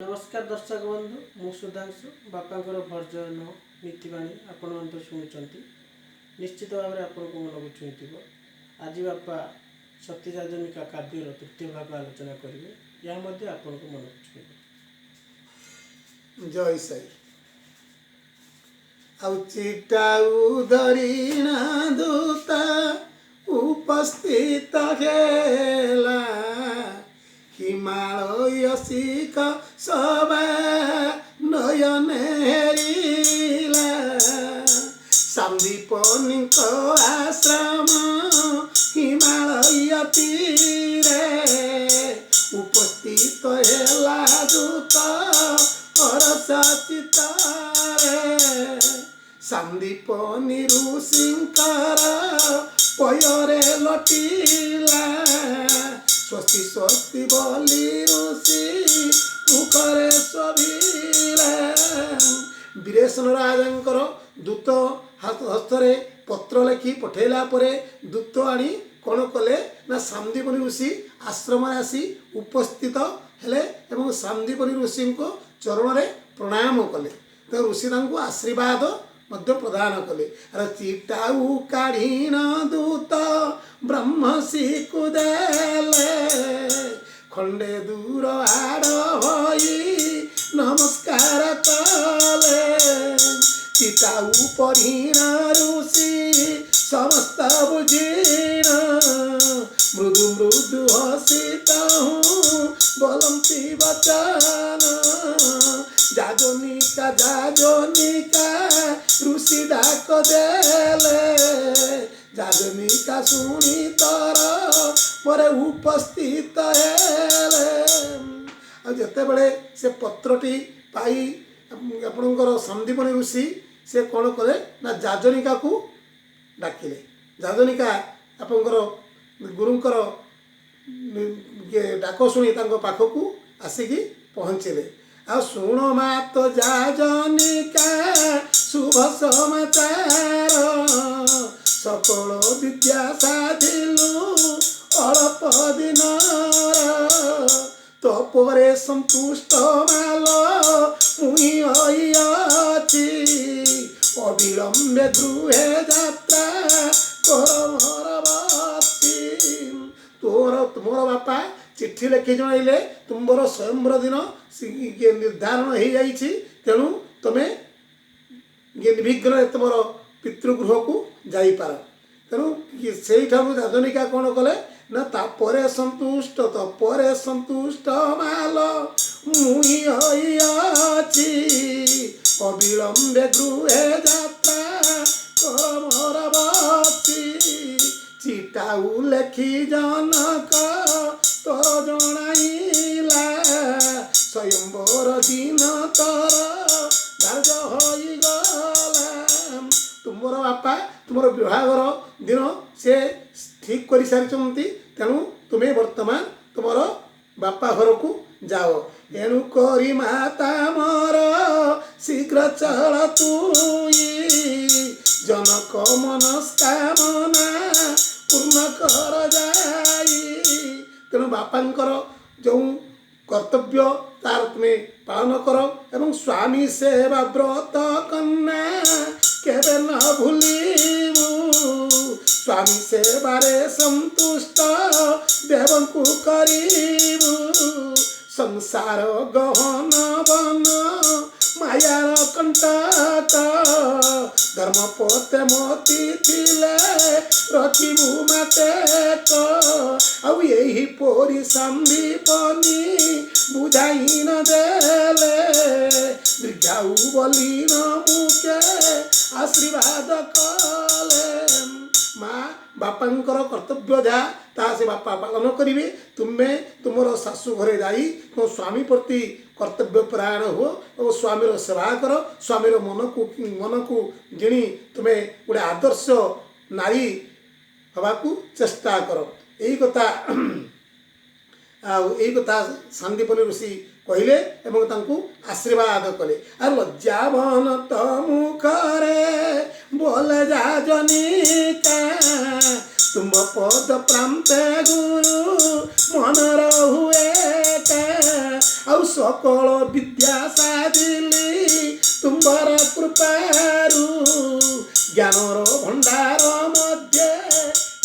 नमस्कार दर्शक बंधु मु सुधांशु बापांकर भर्जन नीतिवाणी आपण मन शुणुंट निश्चित भाव में आपण को मन को छुईव। आज बापा सती राजनिका काव्यर तृतीय भाग आलोचना करेंगे यह आपण को मन को छुईव। जय साई औचिटाऊ धरीना दूता उपस्थित खेला हिमालय शिख सभा नयने हेरिला संदीपनी आश्रम हिमालय तीरे उपस्थित हेला दूत चितारे संदीपनी ऋषिंकर पयरे लटिला स्वस्ति स्वस्ति बोली ऋषि मुखरे शोभिले। वीरेशन राजांकर दूत हस्तरे पत्र लिखि पठेला परे दूत आनी कौन कले ना संदीपनी ऋषि आश्रम आसी उपस्थित हेले एवं संदीपनी ऋषि को चरण रे प्रणाम कले तो ऋषि आशीर्वाद मध्य प्रदान कले। चिटाऊ काढ़ीन दूत ब्रह्मसी कुदेले खंडे दूर आड़ होई नमस्कार कले चिटाऊ पढ़ीन ऋषि समस्त बुझीन मृदु मृदु हसित बोलती वचन जाजनिका ऋषि डाक देले जाजनिका शुणी तर पर उपस्थित हेले। जिते बड़े से पत्रटी पाई आपणकर संदीपनी ऋषि से कौन कले ना जाजनिका को डाकिले। जाजनिका आपणकर गुरुंकर डाक शुणी पाखक आसिकी पहुँचले। आ शुण मात जाजनिका शुभ समाचार सकल विद्या साधिलु अल्प दिन तो परे संतुष्ट माल मुई अछि अविलंबे गृहे यात्रा कर मोर बसी तोर तुमर बापा चिट्ठी लिखि जणाइले तुमर स्वयंवर दिन निर्धारण हो जाइछि तेणु तुम निर्विघ्न तुम पितृगृह को जाइपार तेणु से राजनिका कौन कले ना तापरे संतुष्ट तपरे संतुष्ट माल मुई अछि अविलंबे गृहे यात्रा कर मोर बसी चिटाऊ लेखि जनक तोर जणाइला स्वयंवर दिन तर धार्य होगला तुमर बापा तुमर विवाहर दिन से ठीक कर सारी तेणु तुम्हें वर्तमान तुमर बापा घर को जाओ एणु करी माता मोर शीघ्र चल तुई जनक मनस्कामना पूर्ण कर जाई। तेणु बापांकर जो कर्तव्य तार तुम्हें पालन कर एवं स्वामी सेवा व्रत कन्या केवे न भूलिबू स्वामी सेवारे संतुष्ट देवंकु करिबू संसार गहन बन मायार कंटक धर्म पते मोती थिले रखिबू माटेक आउ यही पोरी संदीपनी बुझाई न देले दीर्घाऊ बोली न मुके आशीर्वाद कले। माँ बापांकर कर्तव्य जहाँ ता से बापा पालन करेंगे तुम्हें तुमर शाशु घरे जाई तुम स्वामी प्रति कर्तव्य परायण हो और स्वामीर सेवा कर स्वामीर मन को जिणी तुम्हें गोटे आदर्श नारी हवाकू चेष्टा कर यही कथा यही कथा संदीपनी ऋषि कहले एवं तांकू आशीर्वाद कले। आ लज्जावन तो मुखरे बोल जाजनिका तुम पद प्रांत गुरु मन हुए ଆଉ ସକଳ ବିଦ୍ୟା ସାଧିଲି ତୁମ୍ଭର କୃପାରୁ ଜ୍ଞାନର ଭଣ୍ଡାର ମଧ୍ୟ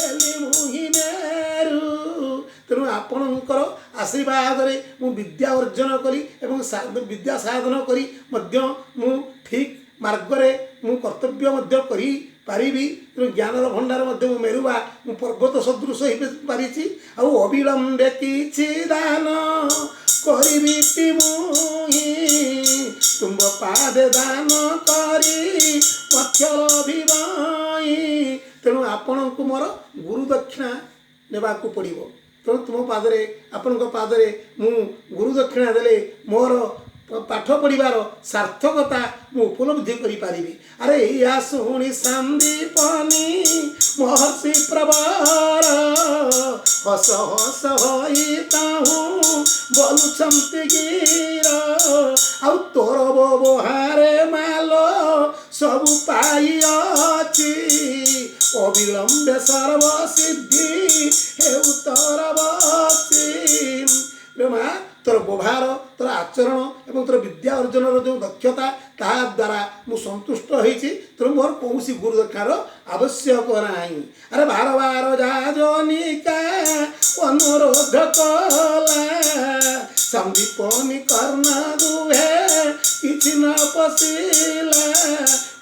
ହେଲି ମୁହିଁ ମେରୁ। ତେଣୁ ଆପଣଙ୍କର ଆଶୀର୍ବାଦରେ ମୁଁ ବିଦ୍ୟା ଅର୍ଜନ କରି ଏବଂ ବିଦ୍ୟା ସାଧନ କରି ମଧ୍ୟ ମୁଁ ଠିକ୍ ମାର୍ଗରେ ମୁଁ କର୍ତ୍ତବ୍ୟ ମଧ୍ୟ କରିପାରିବି। ତେଣୁ ଜ୍ଞାନର ଭଣ୍ଡାର ମଧ୍ୟ ମୁଁ ମେରୁବା ମୁଁ ପର୍ବତ ସଦୃଶ ହେଇପାରିଛି। ଆଉ ଅବିଳମ୍ବେ କିଛି ଦାନ କରିବି ମୁହିଁ ତୁମ୍ଭ ପାଦେ ଦାନ କରି ମଧ୍ୟ ଲଭିବଇ। ତେଣୁ ଆପଣଙ୍କୁ ମୋର ଗୁରୁ ଦକ୍ଷିଣା ନେବାକୁ ପଡ଼ିବ। ତେଣୁ ତୁମ ପାଦରେ ଆପଣଙ୍କ ପାଦରେ ମୁଁ ଗୁରୁ ଦକ୍ଷିଣା ଦେଲେ ମୋର ପାଠ ପଢ଼ିବାର ସାର୍ଥକତା ମୁଁ ଉପଲବ୍ଧି କରିପାରିବି। ଆରେ ଏଇଆ ଶୁଣି ସନ୍ଦୀପନି ମହର୍ଷି ପ୍ରବର ହସ ହସ ହୋଇ ତାହୁଁ ବୋଲୁଛନ୍ତି ଗୀର। ଆଉ ତୋର ବ୍ୟବହାରେ ମାଲ ସବୁ ପାଇଅଛି ଅବିଳମ୍ବେ ସର୍ବସିଦ୍ଧି ହେଉ ତୋର ବସି। ମା ତୋର ବ୍ୟବହାର ତୋର ଆଚରଣ ଏବଂ ତୋର ବିଦ୍ୟା ଅର୍ଜନର ଯେଉଁ ଦକ୍ଷତା ତାହା ଦ୍ୱାରା ମୁଁ ସନ୍ତୁଷ୍ଟ ହୋଇଛି। ତେଣୁ ମୋର କୌଣସି ଗୁରୁ ଦକ୍ଷିଣାର ଆବଶ୍ୟକ ନାହିଁ। ଆରେ ବାର ବାର ଯାଜନିକା ଅନୁରୋଧ କଲା ସନ୍ଦୀପନି କର୍ଣ୍ଣ ଦୁହେ କିଛି ନ ପଶିଲା।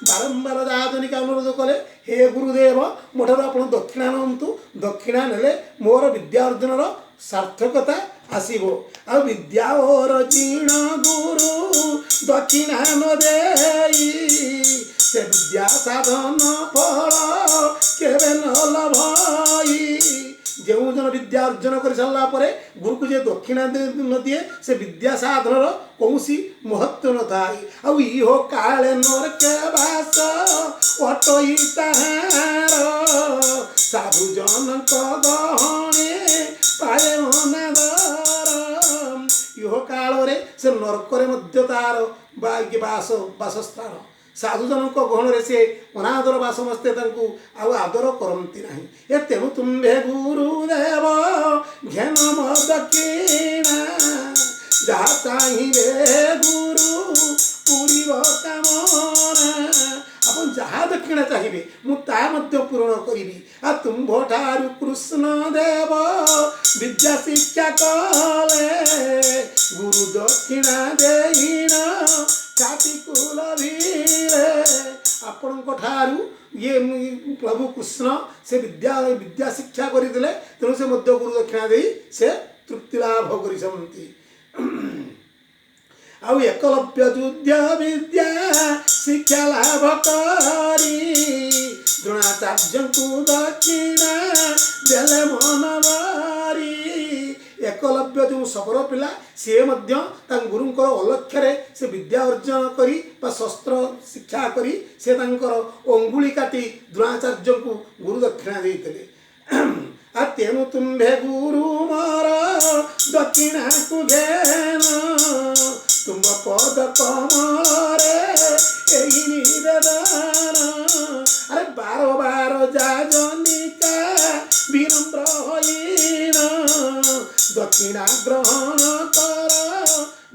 ବାରମ୍ବାର ଯାଜନିକା ଅନୁରୋଧ କଲେ ହେ ଗୁରୁଦେବ ମୋ ଠାରୁ ଆପଣ ଦକ୍ଷିଣା ନିଅନ୍ତୁ। ଦକ୍ଷିଣା ନେଲେ ମୋର ବିଦ୍ୟା ଅର୍ଜନର ସାର୍ଥକତା ଆସିବ। ଆଉ ବିଦ୍ୟା ଅର୍ଜିଣ ଗୁରୁ ଦକ୍ଷିଣା ନ ଦେଇ ସେ ବିଦ୍ୟା ସାଧନ ଫଳ କେବେ ନ ଲଭଇ। ଯେଉଁ ଜଣ ବିଦ୍ୟା ଅର୍ଜନ କରି ସାରିଲା ପରେ ଗୁରୁକୁ ଯେ ଦକ୍ଷିଣା ନ ଦିଏ ସେ ବିଦ୍ୟା ସାଧନର କୌଣସି ମହତ୍ଵ ନଥାଏ। ଆଉ ଇହ କାଳେ ନରକେ ବାସ ଅଟଇ ତାହାର ସାଧୁ ଜନକ ଗହଣେ ପାଏ ଅନାଦର। ଇହ କାଳରେ ସେ ନରକରେ ମଧ୍ୟ ତାର ବାସସ୍ଥାନ। ସାଧୁଜନଙ୍କ ଗହଣରେ ସେ ଅନାଦର ବା ସମସ୍ତେ ତାଙ୍କୁ ଆଉ ଆଦର କରନ୍ତି ନାହିଁ। ତେଣୁ ତୁମ୍ଭେ ଗୁରୁଦେବ ଘେନ ମୋ ଦକ୍ଷିଣା ଯାହା ଚାହିଁବେ ଗୁରୁ ପୁରିବ କାମନା। ଆପଣ ଯାହା ଦକ୍ଷିଣା ଚାହିଁବେ ମୁଁ ତାହା ମଧ୍ୟ ପୂରଣ କରିବି। ଆଉ ତୁମ୍ଭଠାରୁ କୃଷ୍ଣ ଦେବ ବିଦ୍ୟା ଶିକ୍ଷା କଲେ ଗୁରୁ ଦକ୍ଷିଣା ଦେଇନ କାଟି କୁଲଭୀରେ। ଆପଣଙ୍କ ଠାରୁ ଇଏ ପ୍ରଭୁ କୃଷ୍ଣ ସେ ବିଦ୍ୟା ଶିକ୍ଷା କରିଥିଲେ। ତେଣୁ ସେ ମଧ୍ୟ ଗୁରୁ ଦକ୍ଷିଣା ଦେଇ ସେ ତୃପ୍ତି ଲାଭ କରିଛନ୍ତି। ଆଉ ଏକଲବ୍ୟ ଯୁଦ୍ଧ ବିଦ୍ୟା ଶିକ୍ଷା ଲାଭ କରି ଦ୍ରୋଣାଚାର୍ଯ୍ୟଙ୍କୁ ଦକ୍ଷିଣା ଦେଲେ ମନବରି। ଏକଲବ୍ୟ ଯେଉଁ ଶବର ପିଲା ସିଏ ମଧ୍ୟ ତାଙ୍କ ଗୁରୁଙ୍କର ଅଲକ୍ଷ୍ୟରେ ସେ ବିଦ୍ୟା ଅର୍ଜନ କରି ବା ଶସ୍ତ୍ର ଶିକ୍ଷା କରି ସେ ତାଙ୍କର ଅଙ୍ଗୁଳି କାଟି ଦ୍ରୋଣାଚାର୍ଯ୍ୟଙ୍କୁ ଗୁରୁ ଦକ୍ଷିଣା ଦେଇଥିଲେ। ଆଉ ତେଣୁ ତୁମ୍ଭେ ଗୁରୁ ମୋର ଦକ୍ଷିଣାକୁ ଘେନ ତୁମ୍ଭ ପଦ କମଳରେ ଏହି ନିବେଦନ। ଆରେ ବାର ବାର ଯାଜନିକା ବିନମ୍ର ହୋଇନ ଦକ୍ଷିଣା ଗ୍ରହଣ କର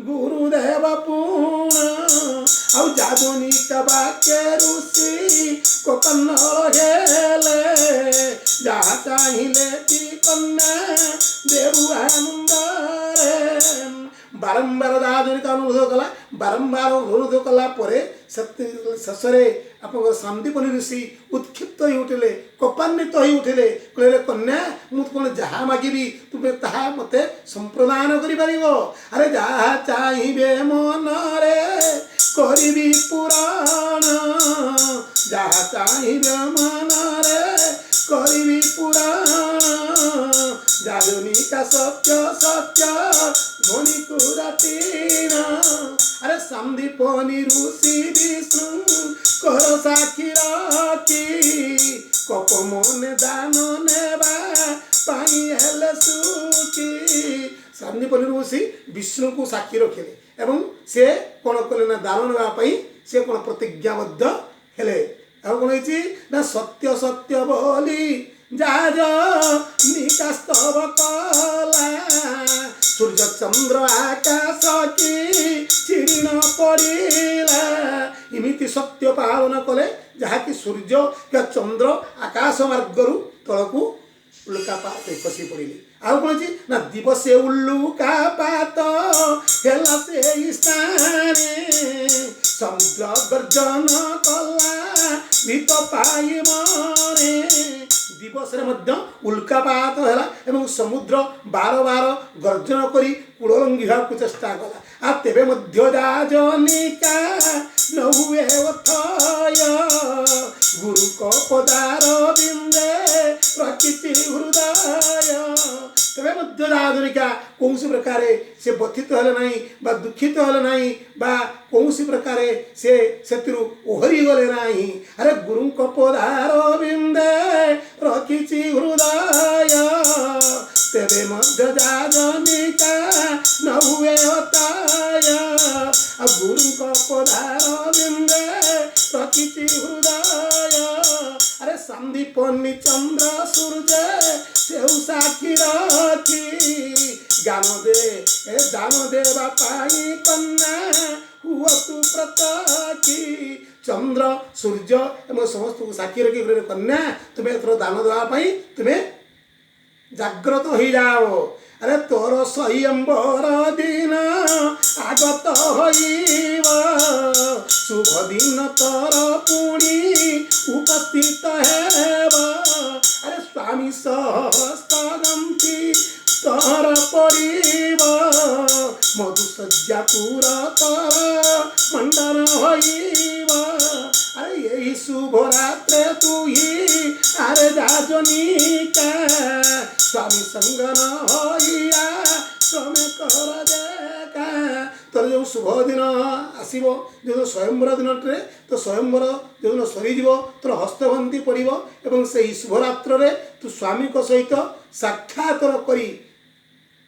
ଗୁରୁଦେବ ପୁଣ। ଆଉ ଯାଜନିକା ବାକ୍ୟ ଋଷି କନ୍ନଳ ହେଲେ ଯାହା ଚାହିଁଲେ ତି କନ୍ୟା ଦେବୁ ଆନନ୍ଦରେ। ବାରମ୍ବାର ଯାଜନିକା ଅନୁରୋଧ କଲା। ବାରମ୍ବାର ଅନୁରୋଧ କଲା ପରେ ଶେଷରେ ଆପଣଙ୍କର ସନ୍ଦୀପନି ଋଷି ଉତ୍କ୍ଷିପ୍ତ ହୋଇ ଉଠିଲେ, କୋପାନ୍ୱିତ ହୋଇ ଉଠିଲେ। କହିଲେ କନ୍ୟା ମୁଁ କ'ଣ ଯାହା ମାଗିବି ତୁମେ ତାହା ମୋତେ ସମ୍ପ୍ରଦାନ କରିପାରିବ। ଆରେ ଯାହା ଚାହିଁବେ ମନରେ କରିବି ପୁରାଣ ଯାହା ଚାହିଁବେ ମନରେ କରିବି ପୁରାଣ। ଯାଜନିକା ସତ୍ୟ ସତ୍ୟ ଧ୍ୱନିକୁ ରାତିଣ। ଆରେ ସନ୍ଦୀପନି ଋଷି ବିଷ୍ଣୁ କର ସାକ୍ଷୀ ରଖି କପ ମନେ ଦାନ ନେବା ପାଇଁ ହେଲେ ସୁଖୀ। ସନ୍ଦୀପନି ଋଷି ବିଷ୍ଣୁଙ୍କୁ ସାକ୍ଷୀ ରଖିଲେ ଏବଂ ସେ କ'ଣ କଲେ ନା ଦାନ ନେବା ପାଇଁ ସେ କ'ଣ ପ୍ରତିଜ୍ଞାବଦ୍ଧ ହେଲେ। ଆଉ କ'ଣ ହେଇଛି ନା ସତ୍ୟ ସତ୍ୟ ବୋଲି ଯାଜନିକା ସ୍ତବ କଲା ସୂର୍ଯ୍ୟ ଚନ୍ଦ୍ର ଆକାଶ କି ଚିରି ନ ପଡ଼ିଲା। ଏମିତି ସତ୍ୟ ପାଳନ କଲେ ଯାହାକି ସୂର୍ଯ୍ୟ କିମ୍ବା ଚନ୍ଦ୍ର ଆକାଶ ମାର୍ଗରୁ ତଳକୁ ଉଲ୍କାପାତ ଖସି ପଡ଼ିଲେ। ଆଉ କ'ଣ ଅଛି ନା ଦିବସେ ଉଲ୍କାପାତ ହେଲା ସେଇ ସ୍ଥାନେ, ସମୁଦ୍ର ଗର୍ଜନ କଲା ଭୀତ ପାଇ ମରେ। ଦିବସରେ ମଧ୍ୟ ଉଲ୍କାପାତ ହେଲା ଏବଂ ସମୁଦ୍ର ବାର ଗର୍ଜନ କରି କୂଳ ଲଙ୍ଘିବାକୁ ଚେଷ୍ଟା କଲା। ଆଉ ତେବେ ମଧ୍ୟ ଯାଜନିକା ନ ହୁଏ ଅଥୟ, ଗୁରୁଙ୍କ ପଦାର ବିନ୍ଦେ ରଖିଛି ହୃଦୟ। ତେବେ ମଧ୍ୟ ଯାଜନିକା କୌଣସି ପ୍ରକାରେ ସେ ବ୍ୟଥିତ ହେଲେ ନାହିଁ ବା ଦୁଃଖିତ ହେଲେ ନାହିଁ ବା କୌଣସି ପ୍ରକାରେ ସେ ସେଥିରୁ ଓହରି ଗଲେ ନାହିଁ। ଆରେ ଗୁରୁଙ୍କ ପଦାର ବିନ୍ଦେ ରଖିଛି ହୃଦୟ, ତେବେ ମଧ୍ୟ ଯାଜନିକା ନ ହୁଏ ଅଥୟ। ଆଉ ଗୁରୁଙ୍କ ପଦାର ବିନ୍ଦେ ରଖିଛି ହୃଦୟ। ଆରେ ସନ୍ଦୀପନି ଚନ୍ଦ୍ର ସୂର୍ଯ୍ୟ ସେଉ ସାକ୍ଷୀ ରଖି, ଜ୍ଞାନ ଦେବା ପାଇଁ କନ୍ୟା ହୁଅତୁ ପ୍ରତକି। ଚନ୍ଦ୍ର ସୂର୍ଯ୍ୟ ଏବଂ ସମସ୍ତଙ୍କୁ ସାକ୍ଷୀ ରଖି କନ୍ୟା ତୁମେ ଏଥର ଦାନ ଦେବା ପାଇଁ ତୁମେ ଜାଗ୍ରତ ହୋଇଯାଅ। ଆରେ ତୋର ସ୍ୱୟଂବର ଦିନ ଆଗତ ହୋଇବ, ଶୁଭ ଦିନ ତୋର ପୁଣି ଉପସ୍ଥିତ ହେବ। ଆରେ ସ୍ୱାମୀ ସହସ୍ତ ଗନ୍ତି ତୋର ପଡ଼ିବ, ମଧୁଶଯ୍ୟା ପୁର ତୋର ମଣ୍ଡନ ହୋଇବ। ଆରେ ଏହି ଶୁଭ ରାତ୍ରେ ତୁହି ଆରେ ଯାଜନିକା, ସ୍ୱାମୀ ସଙ୍ଗନ ହୋଇଆ ତମେ କର ଦେଖା। ତୋର ଯେଉଁ ଶୁଭ ଦିନ ଆସିବ, ଯେଉଁ ସ୍ୱୟଂବର ଦିନଟିରେ ତ ସ୍ୱୟଂବର ଯେଉଁଦିନ ସରିଯିବ ତୋର ହସ୍ତଗନ୍ତି ପଡ଼ିବ ଏବଂ ସେହି ଶୁଭରାତ୍ରରେ ତୁ ସ୍ୱାମୀଙ୍କ ସହିତ ସାକ୍ଷାତ କରି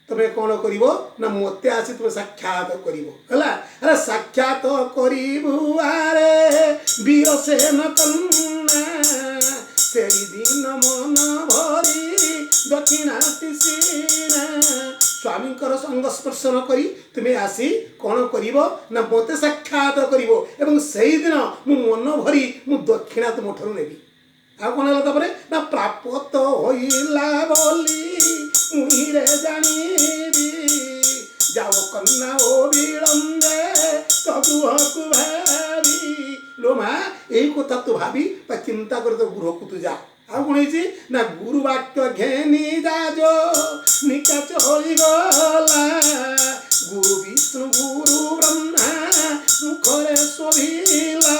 ତମେ କ'ଣ କରିବ ନା ମୋତେ ଆସି ତୁମେ ସାକ୍ଷାତ କରିବ ହେଲା। ଆରେ ସାକ୍ଷାତ କରିବୁ ଆରେ ବୀରସେନ କନ୍ୟା, ସେଇଦିନ ମନ ଭରି ଦକ୍ଷିଣାତି ସିନା। ସ୍ୱାମୀଙ୍କର ସଙ୍ଗ ସ୍ପର୍ଶନ କରି ତୁମେ ଆସି କ'ଣ କରିବ ନା ମୋତେ ସାକ୍ଷାତ କରିବ ଏବଂ ସେଇଦିନ ମୁଁ ମନ ଭରି ମୁଁ ଦକ୍ଷିଣା ତୁମଠାରୁ ନେବି। ଆଉ କ'ଣ ହେଲା ତାପରେ ନା ପ୍ରାପ୍ତ ହୋଇଲା ବୋଲି ମୁହିଁରେ ଜାଣିବି, ଯାଅ କନ୍ୟା ଓ ବିଳମ୍ବେ ତ ଗୃହକୁ ଭାବି। ଲୋ ମା ଏଇ କଥା ତୁ ଭାବି ବା ଚିନ୍ତା କରି ତ ଗୃହକୁ ତୁ ଯା। ଆଉ କ'ଣ ହେଇଛି ନା ଗୁରୁ ବାକ୍ୟ ଘେନି ଯାଜନିକା ଚଳିଗଲା, ଗୁରୁ ବିଷ୍ଣୁ ଗୁରୁ ବ୍ରହ୍ମା ମୁଖରେ ଶୋଭିଲା।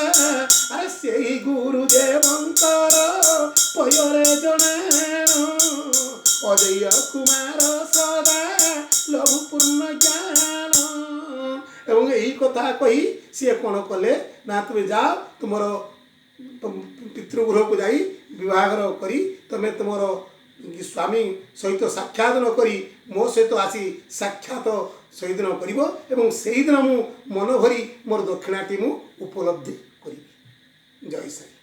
ଆରେ ସେଇ ଗୁରୁଦେବଙ୍କର ପୟରେ ଜଣାଣ, ଅଜୟ କୁମାର ସଦା ଲଘୁ ପୂର୍ଣ୍ଣ ଜ୍ଞାନ। ଏବଂ ଏହି କଥା କହି ସିଏ କ'ଣ କଲେ ନା ତୁମେ ଯାଅ ତୁମର ପିତୃଗୃହକୁ ଯାଇ ବିବାହର କରି ତମେ ତୁମର ସ୍ୱାମୀ ସହିତ ସାକ୍ଷାତ ନ କରି ମୋ ସହିତ ଆସି ସାକ୍ଷାତ ସେହିଦିନ କରିବ ଏବଂ ସେହିଦିନ ମୁଁ ମନ ଭରି ମୋର ଦକ୍ଷିଣାଟି ମୁଁ ଉପଲବ୍ଧି କରିବି। ଜୟ ସାଇ।